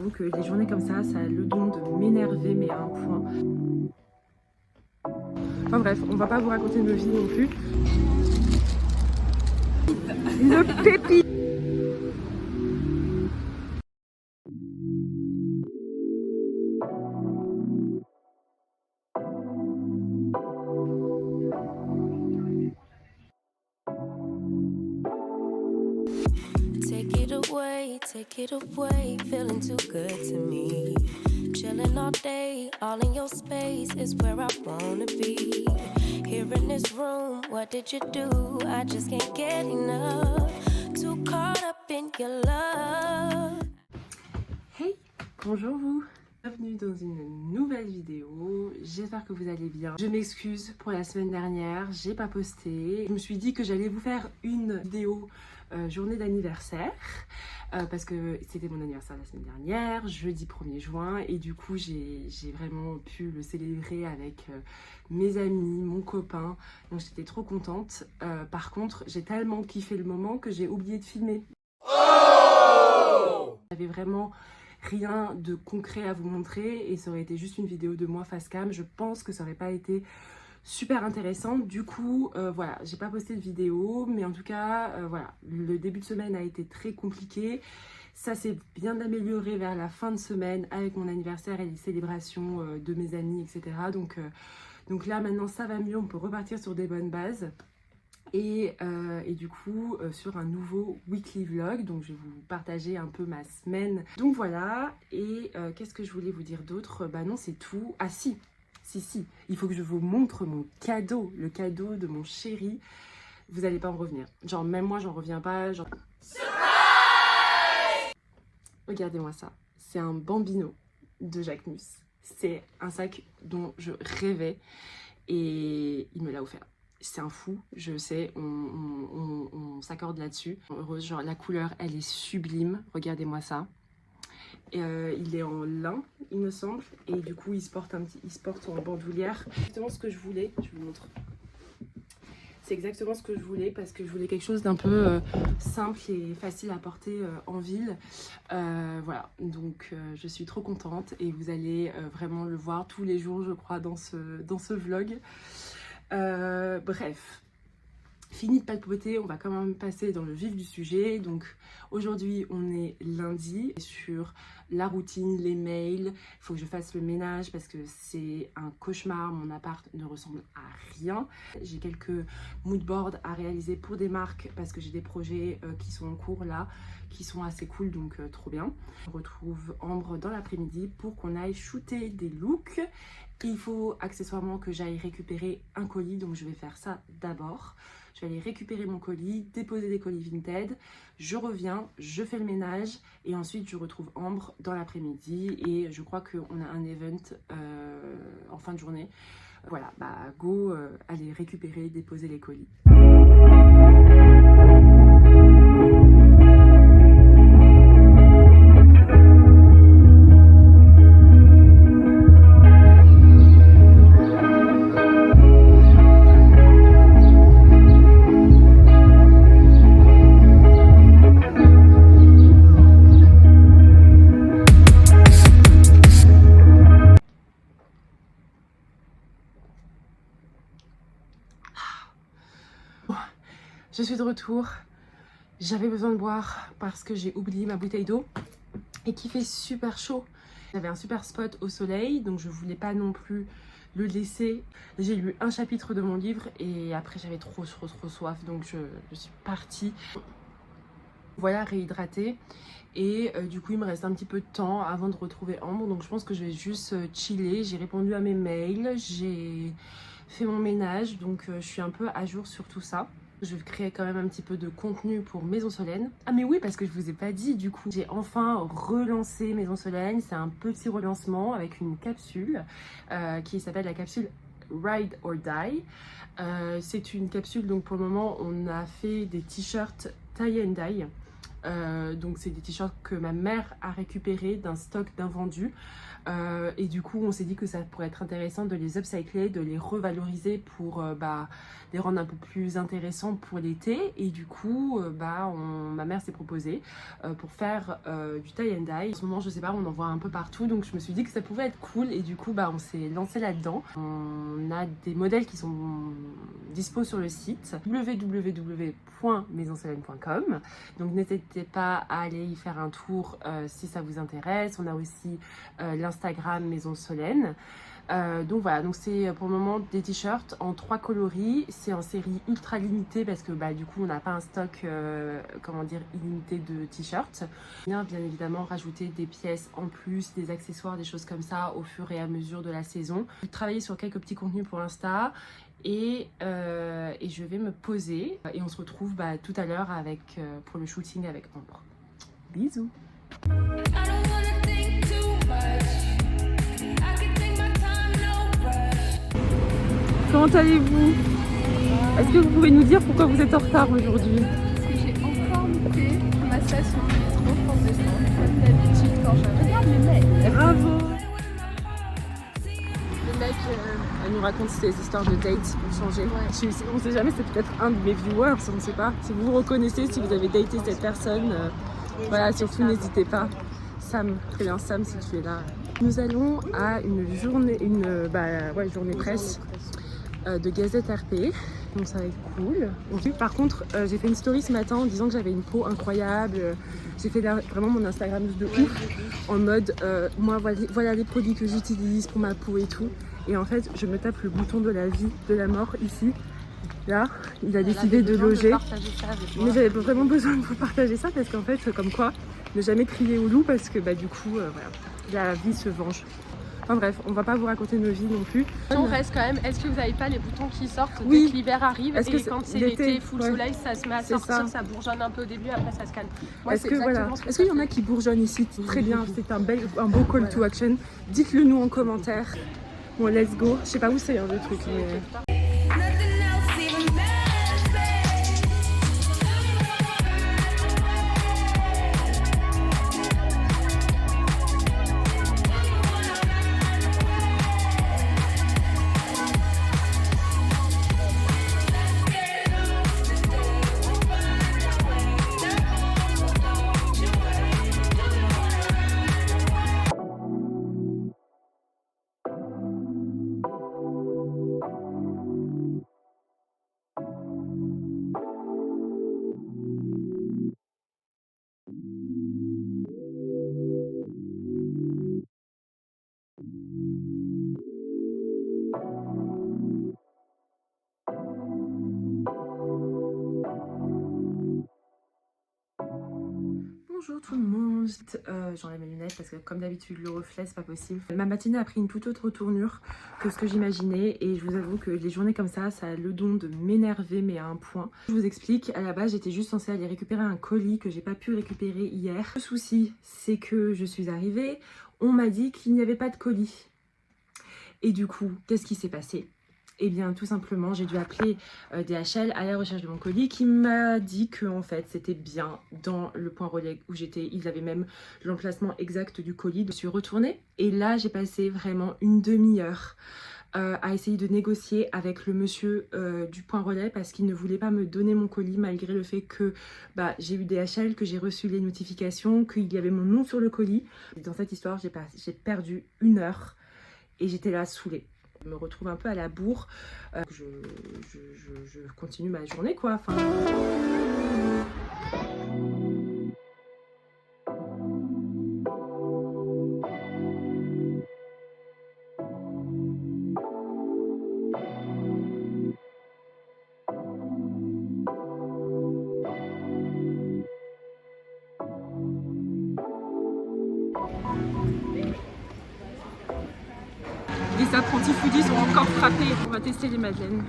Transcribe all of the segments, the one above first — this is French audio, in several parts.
Donc les journées comme ça a le don de m'énerver, mais à un point. Enfin bref, on va pas vous raconter nos vies non plus. Le pépi. Take it away, feeling too good to me. Chilling all day, all in your space is where I wanna be. Here in this room, what did you do? I just can't get enough. Too caught up in your love. Hey, bonjour vous. Bienvenue dans une nouvelle vidéo, j'espère que vous allez bien. Je m'excuse pour la semaine dernière, j'ai pas posté. Je me suis dit que j'allais vous faire une vidéo journée d'anniversaire parce que c'était mon anniversaire la semaine dernière, jeudi 1er juin, et du coup j'ai vraiment pu le célébrer avec mes amis, mon copain, donc j'étais trop contente. Par contre, j'ai tellement kiffé le moment que j'ai oublié de filmer. J'avais vraiment rien de concret à vous montrer et ça aurait été juste une vidéo de moi face cam. Je pense que ça aurait pas été super intéressant. Du coup, voilà, j'ai pas posté de vidéo, mais en tout cas, voilà, le début de semaine a été très compliqué. Ça s'est bien amélioré vers la fin de semaine avec mon anniversaire et les célébrations de mes amis, etc. Donc là, maintenant, ça va mieux. On peut repartir sur des bonnes bases. Et du coup sur un nouveau weekly vlog, donc je vais vous partager un peu ma semaine. Donc voilà, et qu'est-ce que je voulais vous dire d'autre? Bah non, c'est tout. Ah si, il faut que je vous montre mon cadeau, le cadeau de mon chéri. Vous allez pas en revenir, genre même moi j'en reviens pas, genre... Surprise! Regardez-moi ça, c'est un Bambino de Jacquemus. C'est un sac dont je rêvais et il me l'a offert. C'est un fou, je sais, on s'accorde là-dessus. Heureuse, genre la couleur, elle est sublime, regardez-moi ça. Il est en lin, il me semble, et du coup il se porte en bandoulière. C'est exactement ce que je voulais, je vous montre. C'est exactement ce que je voulais parce que je voulais quelque chose d'un peu simple et facile à porter en ville. Voilà, donc je suis trop contente et vous allez vraiment le voir tous les jours, je crois, dans ce vlog. Bref, fini de papoter, on va quand même passer dans le vif du sujet. Donc aujourd'hui on est lundi, sur la routine, les mails, il faut que je fasse le ménage parce que c'est un cauchemar, mon appart ne ressemble à rien. J'ai quelques moodboards à réaliser pour des marques parce que j'ai des projets qui sont en cours là, qui sont assez cool, donc trop bien. On retrouve Ambre dans l'après-midi pour qu'on aille shooter des looks. Il faut accessoirement que j'aille récupérer un colis, donc je vais faire ça d'abord. Je vais aller récupérer mon colis, déposer des colis Vinted, je reviens, je fais le ménage et ensuite je retrouve Ambre dans l'après-midi et je crois qu'on a un event en fin de journée. Voilà, bah go, aller récupérer, déposer les colis. Je suis de retour, j'avais besoin de boire parce que j'ai oublié ma bouteille d'eau et qu'il fait super chaud. J'avais un super spot au soleil, donc je voulais pas non plus le laisser. J'ai lu un chapitre de mon livre et après j'avais trop soif, donc je suis partie. Voilà, réhydrater. Et du coup il me reste un petit peu de temps avant de retrouver Ambre, donc je pense que je vais juste chiller. J'ai répondu à mes mails, j'ai fait mon ménage, donc je suis un peu à jour sur tout ça. Je vais créer quand même un petit peu de contenu pour Maison Solène. Ah mais oui, parce que je vous ai pas dit, du coup j'ai enfin relancé Maison Solène. C'est un petit relancement avec une capsule qui s'appelle la capsule Ride or Die. C'est une capsule, donc pour le moment on a fait des t-shirts tie and dye. Donc c'est des t-shirts que ma mère a récupérés d'un stock d'invendus. Et du coup on s'est dit que ça pourrait être intéressant de les upcycler, de les revaloriser pour les rendre un peu plus intéressants pour l'été. Et du coup ma mère s'est proposée pour faire du tie and dye. En ce moment je sais pas, on en voit un peu partout, donc je me suis dit que ça pouvait être cool et du coup on s'est lancé là-dedans. On a des modèles qui sont dispo sur le site www.maisonsolène.com, donc n'hésitez pas à aller y faire un tour si ça vous intéresse. On a aussi l'Instagram Maison Solène. Donc voilà, donc c'est pour le moment des t-shirts en 3 coloris. C'est en série ultra limitée parce que du coup on n'a pas un stock illimité de t-shirts. Bien évidemment rajouter des pièces en plus, des accessoires, des choses comme ça au fur et à mesure de la saison. J'ai travaillé sur quelques petits contenus pour Insta et je vais me poser et on se retrouve tout à l'heure pour le shooting avec Ambre. Bisous. Comment allez-vous? Est-ce que vous pouvez nous dire pourquoi vous êtes en retard aujourd'hui? Parce que j'ai encore loupé ma station de métro pour descendre. Comme d'habitude quand je regarde mes mails. Bravo! Le mec, elle nous raconte ses histoires de dates pour changer. Ouais. On sait jamais, c'est peut-être un de mes viewers, on ne sait pas. Si vous vous reconnaissez, si vous avez daté cette personne, voilà, surtout n'hésitez pas. Sam, très bien Sam si tu es là. Nous allons à une journée, journée presse de Gazette RP, donc ça va être cool. Par contre, j'ai fait une story ce matin en disant que j'avais une peau incroyable. J'ai fait vraiment mon Instagram de ouf, en mode moi voilà les produits que j'utilise pour ma peau et tout. Et en fait, je me tape le bouton de la vie, de la mort ici. Là, il a décidé de loger. Mais j'avais vraiment besoin de vous partager ça parce qu'en fait, comme quoi, ne jamais crier au loup parce que du coup, la vie se venge. Enfin bref, on va pas vous raconter nos vies non plus. On reste quand même, est-ce que vous n'avez pas les boutons qui sortent oui. dès que l'hiver arrive et quand c'est l'été full soleil, ça se met à sortir, ça bourgeonne un peu au début, après ça se calme. Est-ce qu'il y en a qui bourgeonnent ici? Très bien, c'est un beau call to action. Dites-le nous en commentaire. Bon, let's go. Je sais pas où c'est le truc. Mais... Bonjour tout le monde, j'enlève mes lunettes parce que comme d'habitude le reflet c'est pas possible. Ma matinée a pris une toute autre tournure que ce que j'imaginais et je vous avoue que les journées comme ça a le don de m'énerver mais à un point. Je vous explique, à la base j'étais juste censée aller récupérer un colis que j'ai pas pu récupérer hier. Le souci c'est que je suis arrivée, on m'a dit qu'il n'y avait pas de colis. Et du coup, qu'est-ce qui s'est passé ? Eh bien tout simplement j'ai dû appeler DHL à la recherche de mon colis qui m'a dit que en fait c'était bien dans le point relais où j'étais. Ils avaient même l'emplacement exact du colis. Je suis retournée et là j'ai passé vraiment une demi-heure à essayer de négocier avec le monsieur du point relais parce qu'il ne voulait pas me donner mon colis malgré le fait que j'ai eu DHL, que j'ai reçu les notifications, qu'il y avait mon nom sur le colis. Et dans cette histoire j'ai perdu 1 heure et j'étais là saoulée. Je me retrouve un peu à la bourre, je continue ma journée quoi. Enfin... Les apprentis foodies sont encore frappés. On va tester les madeleines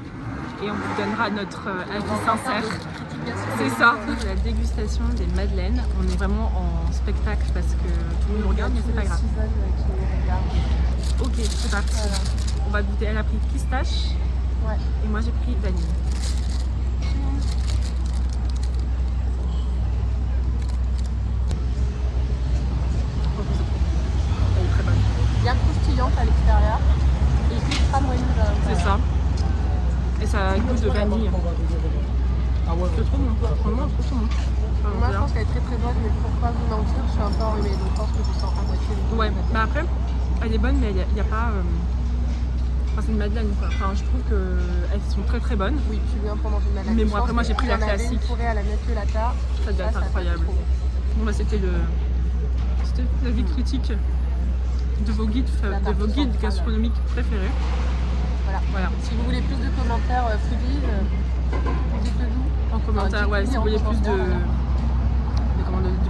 et on vous donnera notre avis sincère. C'est ça, la dégustation des madeleines. On est vraiment en spectacle parce que tout le monde nous regarde, mais c'est pas grave. Ok, c'est parti. Voilà. On va goûter. Elle a pris pistache et moi j'ai pris vanille. ça goûte de vanille. C'est trop bon, vraiment trop bon. Moi je pense qu'elle est très très bonne, mais pour pas vous mentir, je suis un peu enrhumée, donc je pense que je sens à moitié le goût. Ouais, bah après, elle est bonne, mais il n'y a pas... Enfin, c'est une madeleine quoi. Enfin, je trouve qu'elles sont très très bonnes. Oui, tu viens pour manger une madeleine. Mais bon, après moi j'ai pris la classique. Fourrée à la Nutellata. Ça devait être incroyable. Bon bah c'était la vie critique de vos guides gastronomiques préférés. Voilà. Si vous voulez plus de commentaires foodies, dites-le nous. En commentaire, ouais, si vous voulez plus de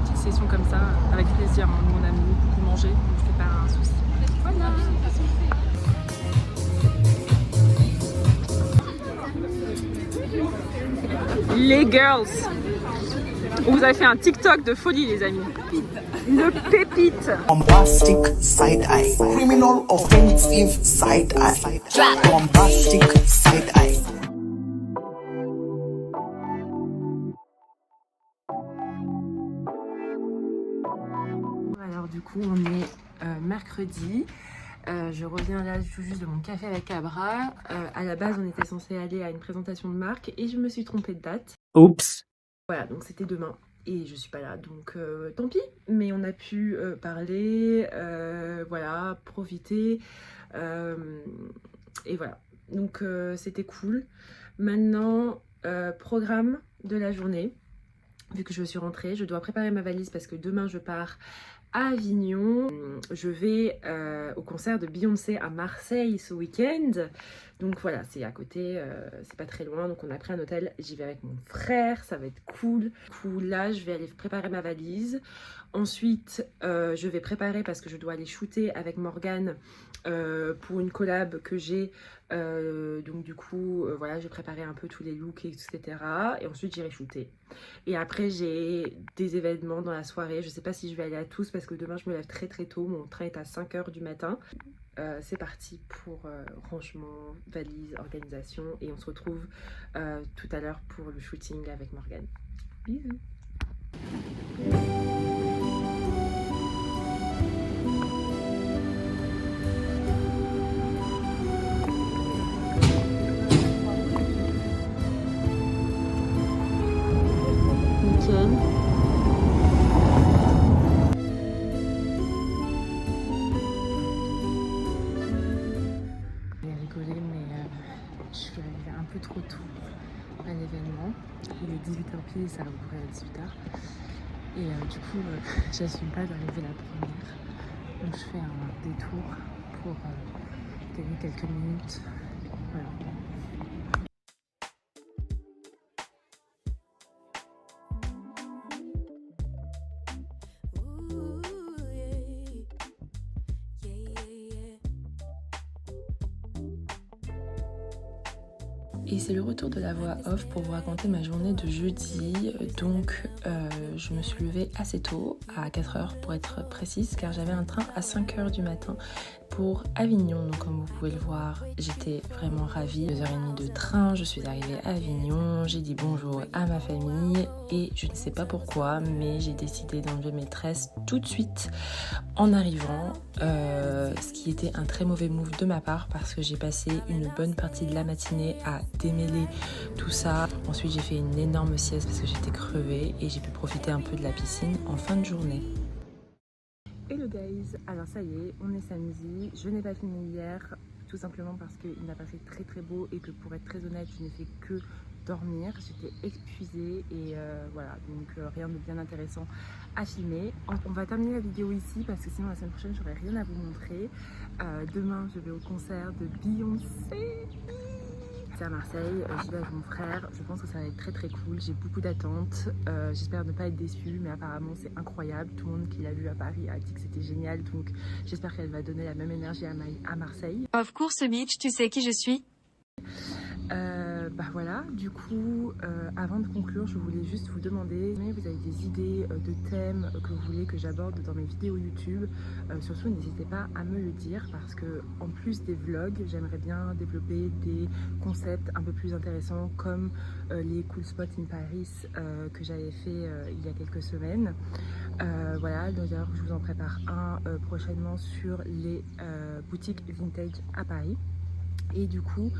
petites sessions comme ça, avec plaisir. Hein. Nous on aime beaucoup manger, donc c'est pas un souci. Voilà. Les girls, on vous avez fait un TikTok de folie les amis. Le pépite. Bombastic side eye, criminal offensive side eye, bombastic side eye. Alors du coup on est mercredi. Je reviens là tout juste de mon café avec Abra. À la base on était censé aller à une présentation de marque et je me suis trompée de date. Oups. Voilà, donc c'était demain et je suis pas là, donc tant pis. Mais on a pu parler, voilà, profiter et voilà. Donc c'était cool. Maintenant, programme de la journée. Vu que je suis rentrée, je dois préparer ma valise parce que demain je pars à Avignon. Je vais au concert de Beyoncé à Marseille ce week-end. Donc voilà, c'est à côté, c'est pas très loin. Donc on a pris un hôtel, j'y vais avec mon frère, ça va être cool. Du coup là, je vais aller préparer ma valise. Ensuite, je vais préparer parce que je dois aller shooter avec Morgane pour une collab que j'ai. Donc du coup, voilà, je vais préparer un peu tous les looks, etc. Et ensuite, j'irai shooter. Et après, j'ai des événements dans la soirée. Je sais pas si je vais aller à tous parce que demain, je me lève très très tôt. Mon train est à 5 h du matin. C'est parti pour rangement, valise, organisation. Et on se retrouve tout à l'heure pour le shooting avec Morgane. Bisous. Nickel. J'ai rigolé, mais je suis arrivée un peu trop tôt à l'événement. Il est 18 h pile, ça va ouvrir à 18 h. Et du coup, j'assume pas d'arriver la première. Donc je fais un détour pour gagner quelques minutes. Voilà. Et c'est le retour de la voix off pour vous raconter ma journée de jeudi. Donc je me suis levée assez tôt, à 4 h pour être précise, car j'avais un train à 5 h du matin pour Avignon. Donc comme vous pouvez le voir, j'étais vraiment ravie. 2h30 de train, je suis arrivée à Avignon, j'ai dit bonjour à ma famille et je ne sais pas pourquoi, mais j'ai décidé d'enlever mes tresses tout de suite en arrivant. Ce qui était un très mauvais move de ma part parce que j'ai passé une bonne partie de la matinée à démêler tout ça. Ensuite j'ai fait une énorme sieste parce que j'étais crevée et j'ai pu profiter un peu de la piscine en fin de journée. Hello guys, alors ça y est, on est samedi, je n'ai pas fini hier tout simplement parce qu'il n'a pas fait très très beau et que pour être très honnête je n'ai fait que dormir, j'étais épuisée et voilà, donc rien de bien intéressant à filmer. On va terminer la vidéo ici parce que sinon la semaine prochaine j'aurai rien à vous montrer. Demain je vais au concert de Beyoncé à Marseille, j'y vais avec mon frère, je pense que ça va être très très cool, j'ai beaucoup d'attentes, j'espère ne pas être déçue mais apparemment c'est incroyable, tout le monde qui l'a vu à Paris a dit que c'était génial, donc j'espère qu'elle va donner la même énergie à Marseille. Of course bitch, tu sais qui je suis. Bah voilà, du coup, avant de conclure, je voulais juste vous demander si vous avez des idées de thèmes que vous voulez que j'aborde dans mes vidéos YouTube. Surtout, n'hésitez pas à me le dire parce que en plus des vlogs, j'aimerais bien développer des concepts un peu plus intéressants comme les cool spots in Paris que j'avais fait il y a quelques semaines. Voilà, d'ailleurs, je vous en prépare un prochainement sur les boutiques vintage à Paris. Et du coup,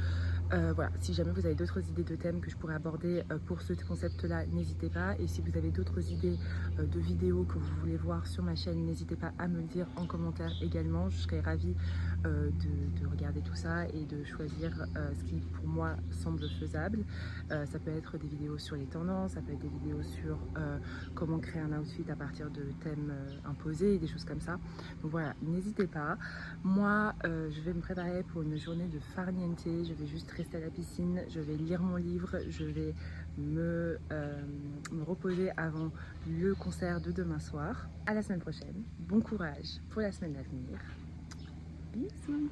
Voilà, si jamais vous avez d'autres idées de thèmes que je pourrais aborder pour ce concept-là, n'hésitez pas. Et si vous avez d'autres idées de vidéos que vous voulez voir sur ma chaîne, n'hésitez pas à me le dire en commentaire également. Je serais ravie de regarder tout ça et de choisir ce qui pour moi semble faisable. Ça peut être des vidéos sur les tendances, ça peut être des vidéos sur comment créer un outfit à partir de thèmes imposés, des choses comme ça. Donc voilà, n'hésitez pas. Moi, je vais me préparer pour une journée de farniente. Je vais juste rester à la piscine, je vais lire mon livre, je vais me reposer avant le concert de demain soir. À la semaine prochaine. Bon courage pour la semaine à venir. Bisous.